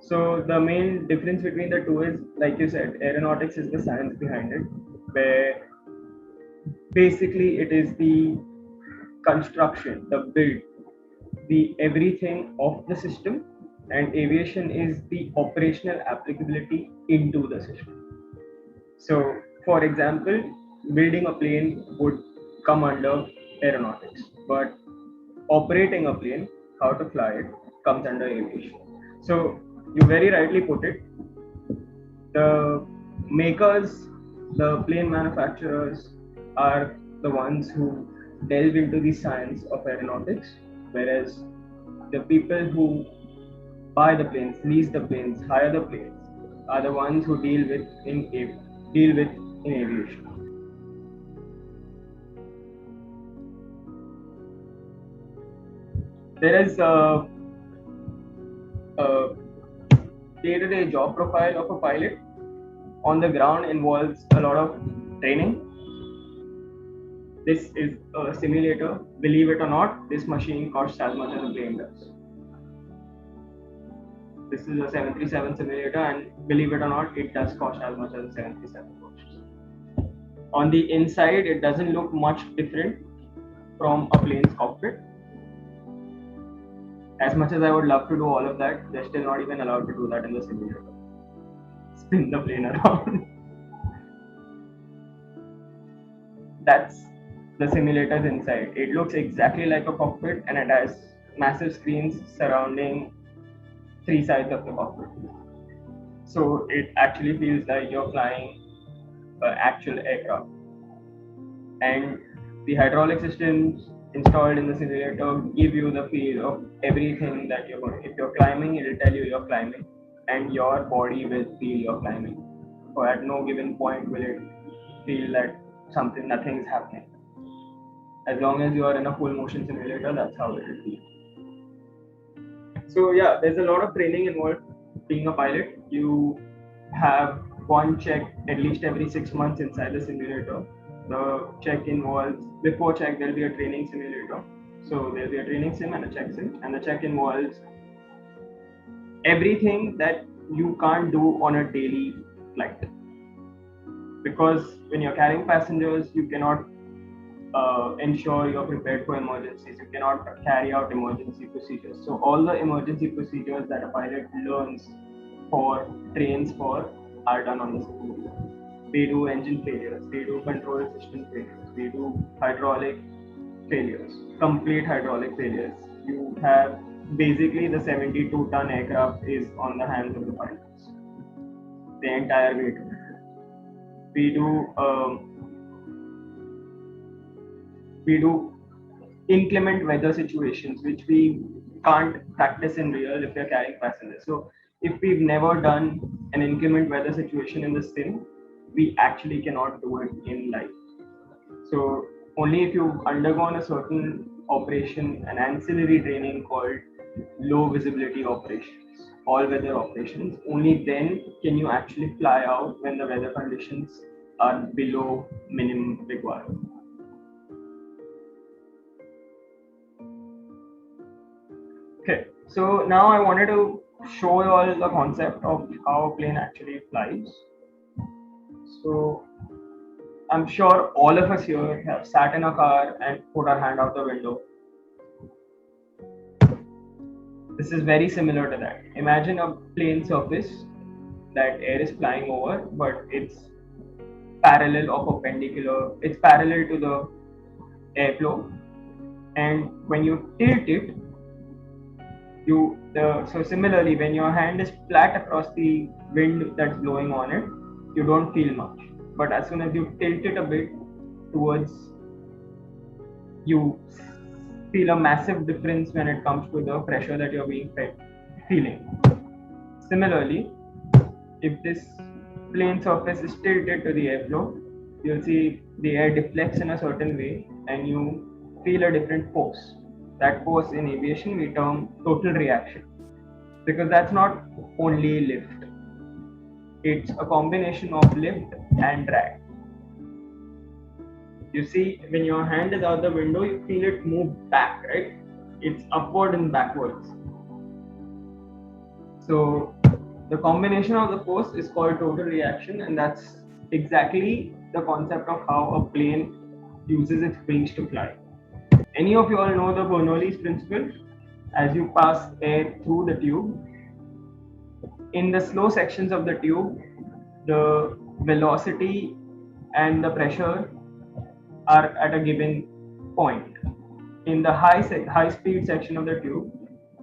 So the main difference between the two is, like you said, aeronautics is the science behind it, where basically it is the construction, the build, the everything of the system, and aviation is the operational applicability into the system. So, for example, building a plane would come under aeronautics, but operating a plane, how to fly it, comes under aviation. So, you very rightly put it. The makers, the plane manufacturers are the ones who delve into the science of aeronautics, whereas the people who buy the planes, lease the planes, hire the planes are the ones who deal with in aviation. There is a day-to-day job profile of a pilot on the ground involves a lot of training. This is a simulator. Believe it or not, this machine costs as much as a plane does. This is a 737 simulator, and believe it or not, it does cost as much as a 737 costs. On the inside, it doesn't look much different from a plane's cockpit. As much as I would love to do all of that, they're still not even allowed to do that in the simulator. Spin the plane around. That's the simulator's inside. It looks exactly like a cockpit, and it has massive screens surrounding three sides of the cockpit. So it actually feels like you're flying an actual aircraft. And the hydraulic systems installed in the simulator give you the feel of everything that you're going. If you're climbing, it'll tell you you're climbing, and your body will feel you're climbing. Or at no given point will it feel that nothing's happening. As long as you are in a full motion simulator, that's how it will feel. So yeah, there's a lot of training involved being a pilot. You have one check at least every 6 months inside the simulator. The check involves, before check there'll be a training simulator. So there'll be a training sim and a check sim, and the check involves everything that you can't do on a daily flight. Because when you're carrying passengers, you cannot ensure you're prepared for emergencies. You cannot carry out emergency procedures. So all the emergency procedures that a pilot learns for, trains for, are done on the simulator. We do engine failures, we do control system failures, we do hydraulic failures, complete hydraulic failures. You have basically the 72-ton aircraft is on the hands of the pilots. The entire weight of it. We do inclement weather situations which we can't practice in real if we're carrying passengers. So if we've never done an inclement weather situation in the sim, we actually cannot do it in life. So only if you've undergone a certain operation, an ancillary training called low visibility operations, all weather operations, only then can you actually fly out when the weather conditions are below minimum requirement. Okay, so now I wanted to show you all the concept of how a plane actually flies. So I'm sure all of us here have sat in a car and put our hand out the window. This is very similar to that. Imagine a plane surface that air is flying over, but it's parallel or perpendicular. It's parallel to the airflow, and when you tilt it, so similarly, when your hand is flat across the wind that's blowing on it, you don't feel much. But as soon as you tilt it a bit towards, you feel a massive difference when it comes to the pressure that you're feeling. Similarly, if this plane surface is tilted to the airflow, you'll see the air deflects in a certain way and you feel a different force. That force in aviation we term total reaction, because that's not only lift, it's a combination of lift and drag. You see, when your hand is out the window, you feel it move back, right? It's upward and backwards. So The combination of the force is called total reaction, and that's exactly the concept of how a plane uses its wings to fly. Any of you all know the Bernoulli's principle? As you pass air through the tube, in the slow sections of the tube, the velocity and the pressure are at a given point. In the high speed section of the tube,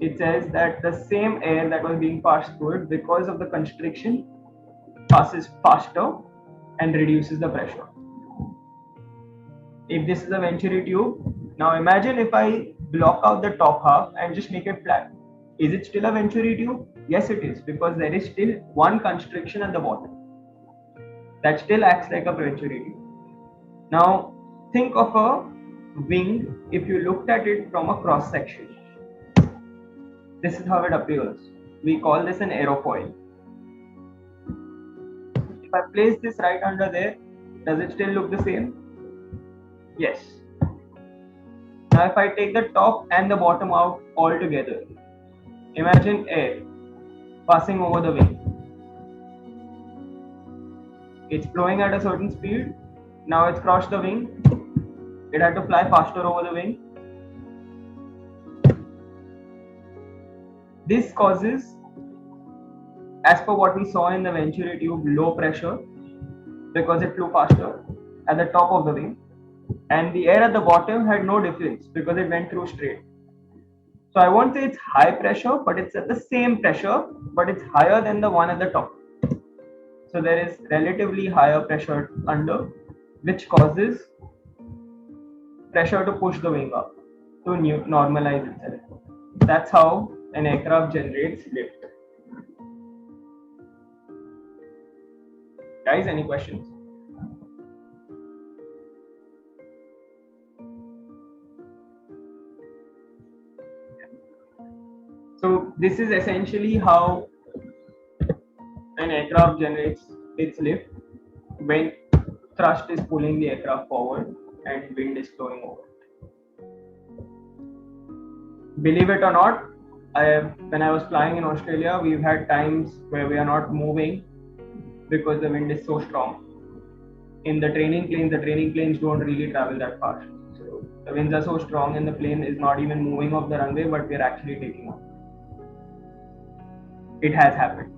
it says that the same air that was being passed through it, because of the constriction, passes faster and reduces the pressure. If this is a Venturi tube, now imagine if I block out the top half and just make it flat. Is it still a Venturi tube? Yes, it is, because there is still one constriction at the bottom. That still acts like a Venturi tube. Now, think of a wing if you looked at it from a cross section. This is how it appears. We call this an aerofoil. If I place this right under there, does it still look the same? Yes. Now if I take the top and the bottom out all together, imagine air passing over the wing. It's flowing at a certain speed. Now it's crossed the wing. It had to fly faster over the wing. This causes, as per what we saw in the Venturi tube, low pressure because it flew faster at the top of the wing, and the air at the bottom had no difference because it went through straight. So I won't say it's high pressure, but it's at the same pressure, but it's higher than the one at the top. So there is relatively higher pressure under, which causes pressure to push the wing up to normalize itself. That's how an aircraft generates lift. Guys, any questions? So this is essentially how an aircraft generates its lift when thrust is pulling the aircraft forward and wind is flowing over. Believe it or not, when I was flying in Australia, we've had times where we are not moving because the wind is so strong. In the training planes don't really travel that fast. So the winds are so strong and the plane is not even moving off the runway, but we're actually taking off. It has happened.